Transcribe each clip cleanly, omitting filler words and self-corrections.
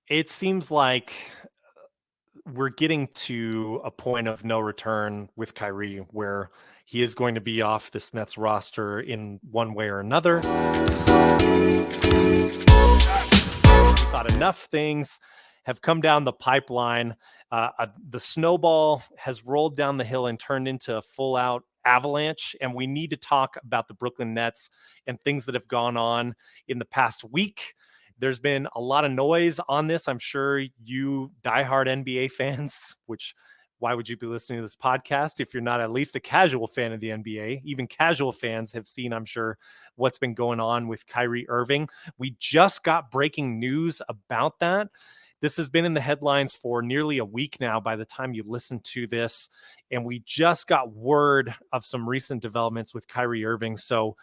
It seems like we're getting to a point of no return with Kyrie where he is going to be off this Nets roster in one way or another. We thought enough things have come down the pipeline. The snowball has rolled down the hill and turned into a full out avalanche. And we need to talk about the Brooklyn Nets and things that have gone on in the past week. There's been a lot of noise on this. I'm sure you diehard NBA fans, which why would you be listening to this podcast if you're not at least a casual fan of the NBA? Even casual fans have seen, I'm sure, what's been going on with Kyrie Irving. We just got breaking news about that. This has been in the headlines for nearly a week now by the time you listen to this. And we just got word of some recent developments with Kyrie Irving. So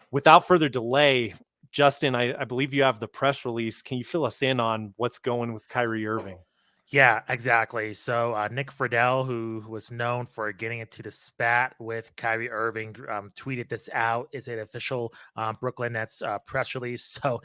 without further delay, Justin, I believe you have the press release. Can you fill us in on what's going with Kyrie Irving? Yeah, exactly. So Nick Friedel, who was known for getting into the spat with Kyrie Irving, tweeted this out. Is an official Brooklyn Nets press release. So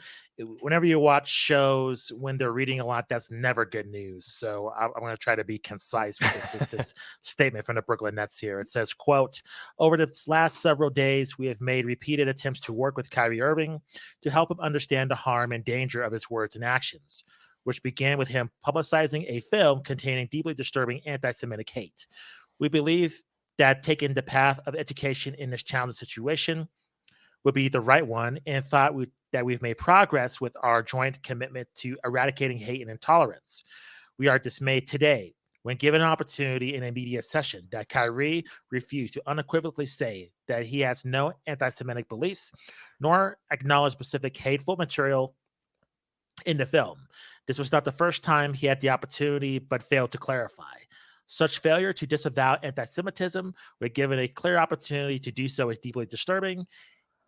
whenever you watch shows when they're reading a lot, that's never good news. So I'm going to try to be concise with this statement from the Brooklyn Nets here. It says, quote, over the last several days, we have made repeated attempts to work with Kyrie Irving to help him understand the harm and danger of his words and actions, which began with him publicizing a film containing deeply disturbing anti-Semitic hate. We believe that taking the path of education in this challenging situation would be the right one, and thought that we've made progress with our joint commitment to eradicating hate and intolerance. We are dismayed today when given an opportunity in a media session that Kyrie refused to unequivocally say that he has no anti-Semitic beliefs, nor acknowledge specific hateful material in the film. This was not the first time he had the opportunity, but failed to clarify. Such failure to disavow anti-Semitism, when given a clear opportunity to do so, is deeply disturbing,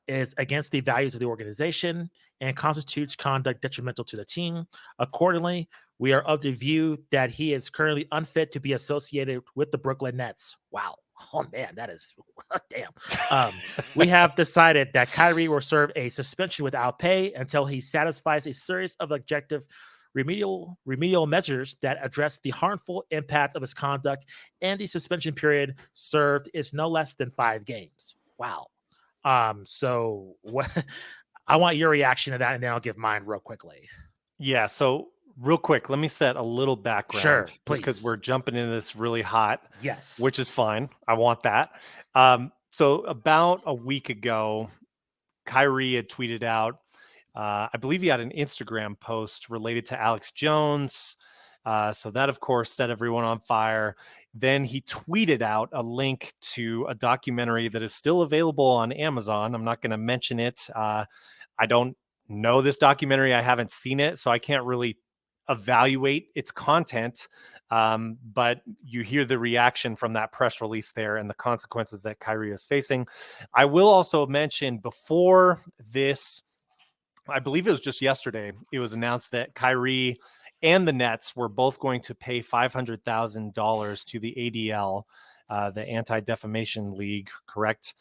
is against the values of the organization, and constitutes conduct detrimental to the team. Accordingly, we are of the view that he is currently unfit to be associated with the Brooklyn Nets. Wow. Oh man, that is damn. We have decided that Kyrie will serve a suspension without pay until he satisfies a series of objective remedial measures that address the harmful impact of his conduct, and the suspension period served is no less than 5 games. Wow. So what I want your reaction to that, and then I'll give mine real quickly. Yeah, so real quick, let me set a little background Sure, just because please. we're jumping into this really hot, Yes. which is fine. I want that. So about a week ago, Kyrie had tweeted out, I believe he had an Instagram post related to Alex Jones. So that, of course, set everyone on fire. Then he tweeted out a link to a documentary that is still available on Amazon. I'm not going to mention it. I don't know this documentary. I haven't seen it, so I can't really evaluate its content. But you hear the reaction from that press release there and the consequences that Kyrie is facing. I will also mention before this, I believe it was just yesterday, it was announced that Kyrie and the Nets were both going to pay $500,000 to the ADL, the Anti-Defamation League, correct?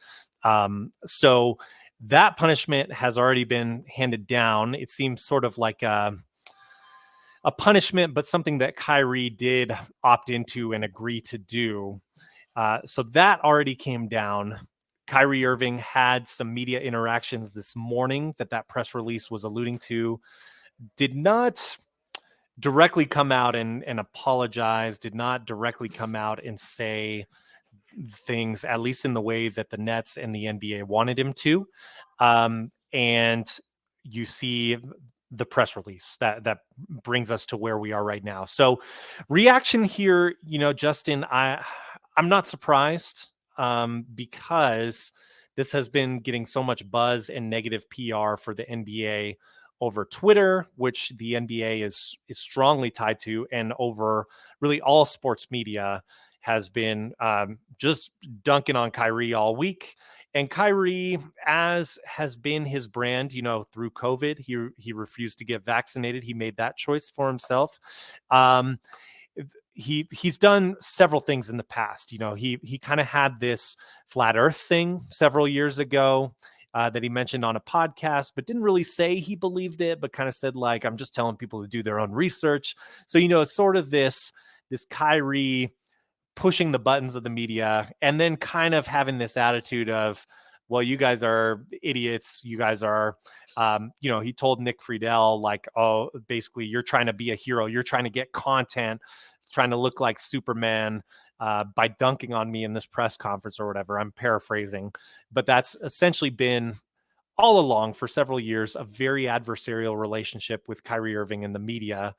So that punishment has already been handed down. It seems sort of like a punishment, but something that Kyrie did opt into and agree to do. So that already came down. Kyrie Irving had some media interactions this morning that press release was alluding to. Did not directly come out and apologize, did not directly come out and say things, at least in the way that the Nets and the NBA wanted him to. And you see the press release that brings us to where we are right now. So reaction here, Justin, I'm not surprised because this has been getting so much buzz and negative PR for the NBA over Twitter, which the NBA is strongly tied to, and over really all sports media has been just dunking on Kyrie all week. And Kyrie, as has been his brand, through COVID, he refused to get vaccinated. He made that choice for himself. He's done several things in the past. He kind of had this flat earth thing several years ago. that he mentioned on a podcast, but didn't really say he believed it, but kind of said like, I'm just telling people to do their own research. So, it's sort of this Kyrie pushing the buttons of the media and then kind of having this attitude of, well, you guys are idiots. You guys are, he told Nick Friedel, like, oh, basically, you're trying to be a hero. You're trying to get content, trying to look like Superman by dunking on me in this press conference or whatever. I'm paraphrasing, but that's essentially been all along for several years a very adversarial relationship with Kyrie Irving and the media.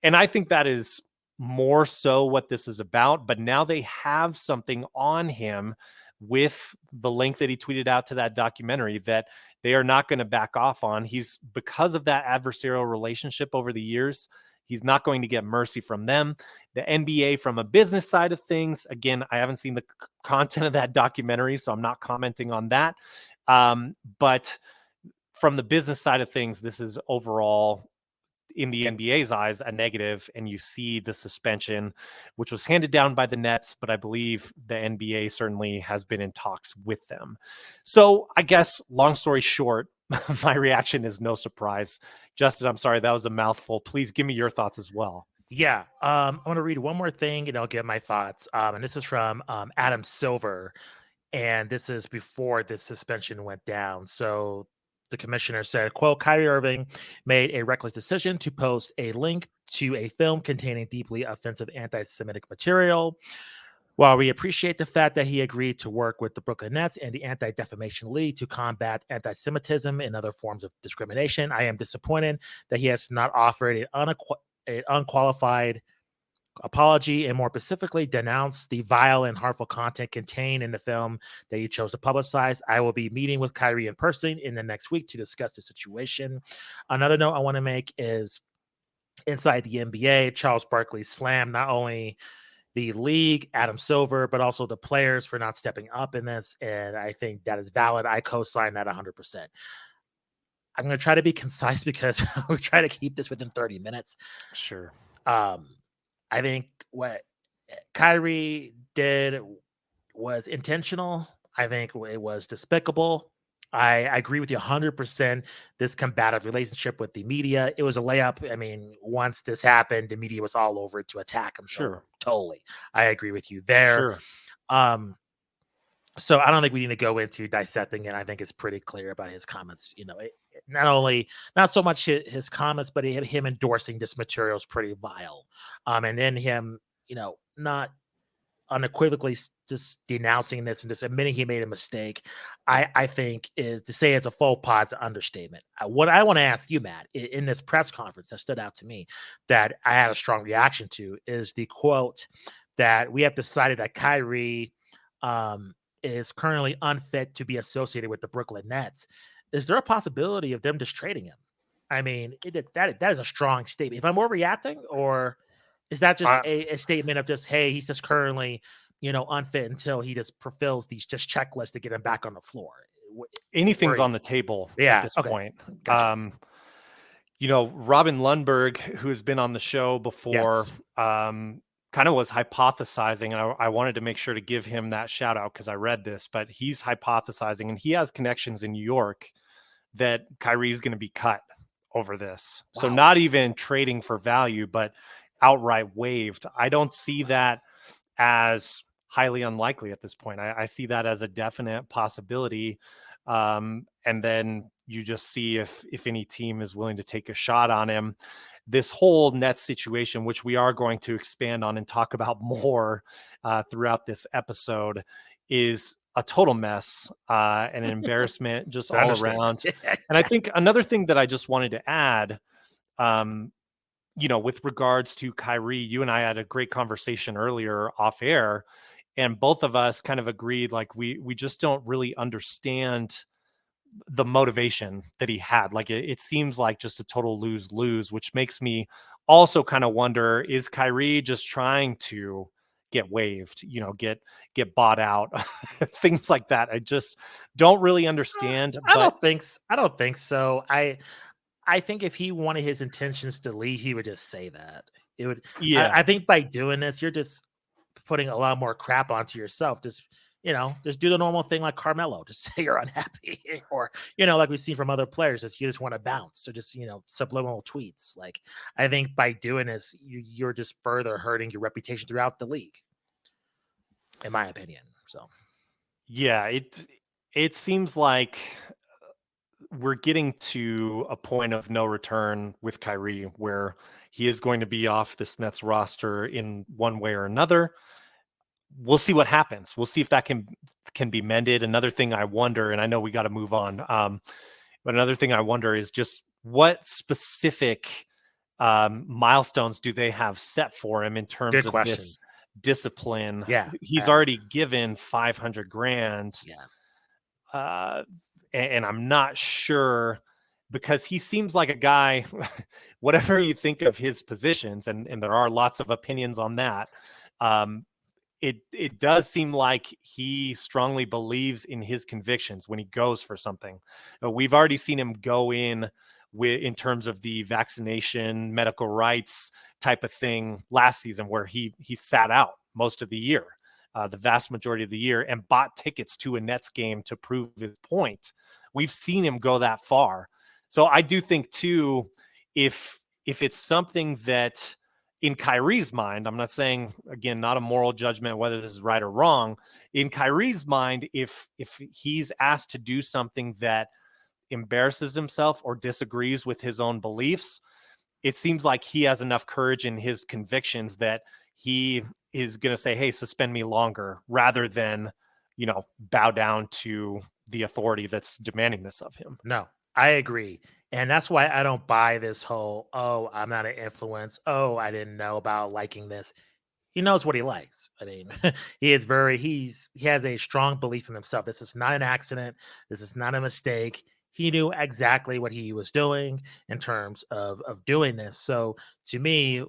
And I think that is more so what this is about. But now they have something on him with the link that he tweeted out to that documentary that they are not going to back off on. He's, because of that adversarial relationship over the years, he's not going to get mercy from them. The NBA, from a business side of things, again, I haven't seen the content of that documentary, so I'm not commenting on that. But from the business side of things, this is overall, in the NBA's eyes, a negative, and you see the suspension, which was handed down by the Nets, but I believe the NBA certainly has been in talks with them. So I guess, long story short, my reaction is no surprise. Justin, I'm sorry, that was a mouthful. Please give me your thoughts as well. Yeah, I want to read one more thing and I'll give my thoughts. And this is from Adam Silver, and this is before this suspension went down. So the commissioner said, quote, Kyrie Irving made a reckless decision to post a link to a film containing deeply offensive anti-Semitic material. While we appreciate the fact that he agreed to work with the Brooklyn Nets and the Anti-Defamation League to combat anti-Semitism and other forms of discrimination, I am disappointed that he has not offered an unqualified apology and more specifically denounce the vile and harmful content contained in the film that you chose to publicize. I will be meeting with Kyrie in person in the next week to discuss the situation. Another note I want to make is inside the NBA, Charles Barkley slammed not only the league, Adam Silver, but also the players for not stepping up in this. And I think that is valid. I co-sign that 100%. I'm going to try to be concise because we try to keep this within 30 minutes. Sure. I think what Kyrie did was intentional. I think it was despicable. I agree with you 100%. This combative relationship with the media, it was a layup. I mean, once this happened, the media was all over it to attack him. Sure. So totally, I agree with you there. Sure. So I don't think we need to go into dissecting it. I think it's pretty clear about his comments. Not so much his comments, but him endorsing this material is pretty vile. And then him, not unequivocally just denouncing this and just admitting he made a mistake, I think is to say it's a faux pas understatement. What I want to ask you, Matt, in this press conference that stood out to me that I had a strong reaction to is the quote that we have decided that Kyrie is currently unfit to be associated with the Brooklyn Nets. Is there a possibility of them just trading him? I mean, that is a strong statement. If I'm overreacting, or is that just a statement of just, hey, he's just currently, unfit until he just fulfills these just checklists to get him back on the floor? Anything's on the table at this point. Gotcha. Robin Lundberg, who has been on the show before, kind of was hypothesizing, and I wanted to make sure to give him that shout out because I read this, but he's hypothesizing, and he has connections in New York, that Kyrie is going to be cut over this. Wow. So not even trading for value, but outright waived. I don't see that as highly unlikely at this point. I see that as a definite possibility. And then you just see if any team is willing to take a shot on him. This whole Nets situation, which we are going to expand on and talk about more throughout this episode, is a total mess and an embarrassment just all around. And I think another thing that I just wanted to add, with regards to Kyrie, you and I had a great conversation earlier off air, and both of us kind of agreed, like, we just don't really understand the motivation that he had. Like, it seems like just a total lose-lose, which makes me also kind of wonder, is Kyrie just trying to get waived, get bought out, things like that? I just don't really understand. I don't think so. I think if he wanted his intentions to leave, he would just say that. I think by doing this, you're just putting a lot more crap onto yourself. Just just do the normal thing like Carmelo, just say you're unhappy, or like we've seen from other players, you just want to bounce, so just subliminal tweets. Like, I think by doing this, you're just further hurting your reputation throughout the league, in my opinion. So Yeah, it seems like we're getting to a point of no return with Kyrie, where he is going to be off this Nets roster in one way or another. We'll see what happens. We'll see if that can be mended. Another thing I wonder, and I know we got to move on, but another thing I wonder is just what specific milestones do they have set for him in terms good of question. this discipline? Yeah. He's already given 500 grand. Yeah. Uh, and I'm not sure, because he seems like a guy, whatever you think of his positions, and there are lots of opinions on that. It does seem like he strongly believes in his convictions when he goes for something. We've already seen him go in terms of the vaccination, medical rights type of thing last season, where he sat out most of the year, the vast majority of the year, and bought tickets to a Nets game to prove his point. We've seen him go that far. So I do think too, if it's something that, in Kyrie's mind, I'm not saying, again, not a moral judgment whether this is right or wrong. In Kyrie's mind, if he's asked to do something that embarrasses himself or disagrees with his own beliefs, it seems like he has enough courage in his convictions that he is going to say, hey, suspend me longer, rather than, bow down to the authority that's demanding this of him. No, I agree. And that's why I don't buy this whole, oh, I'm not an influence. Oh, I didn't know about liking this. He knows what he likes. I mean, he has a strong belief in himself. This is not an accident. This is not a mistake. He knew exactly what he was doing in terms of doing this. So to me,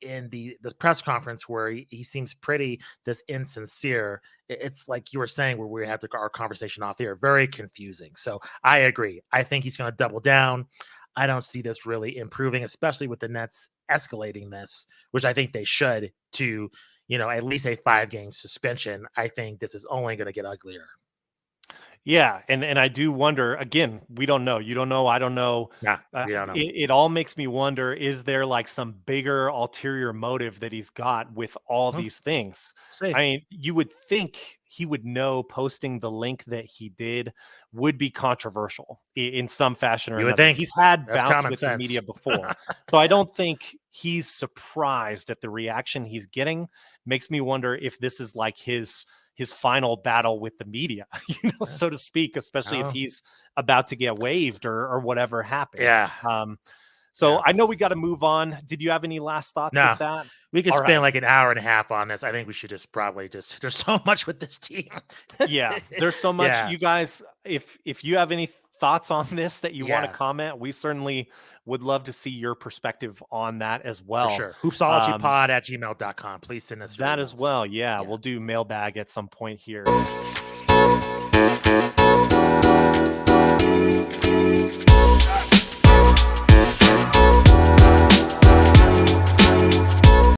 in the press conference where he seems pretty this insincere, it's like you were saying, where we had our conversation off here, very confusing. So I agree. I think he's going to double down. I don't see this really improving, especially with the Nets escalating this, which I think they should, to, at least a 5-game suspension. I think this is only going to get uglier. Yeah, and I do wonder, again, we don't know. You don't know, I don't know. Yeah, we don't know. It all makes me wonder, is there like some bigger ulterior motive that he's got with all Hmm, these things? see, I mean, you would think he would know posting the link that he did would be controversial in some fashion or you would another. think He's had that's bouts common with the sense. media before. So I don't think he's surprised at the reaction he's getting. Makes me wonder if this is like his final battle with the media, so to speak, especially if Oh, he's about to get waived or whatever happens. yeah, So yeah. I know we got to move on. Did you have any last thoughts with No, that? we could All spend right. like an hour and a half on this. I think we should just probably there's so much with this team. Yeah, there's so much. Yeah, You guys, if you have any thoughts on this that you want to yeah, comment, we certainly would love to see your perspective on that as for well. sure. Hoopsologypod@gmail.com. Please send us your That as emails. well. Yeah, Yeah. we'll do mailbag at some point here.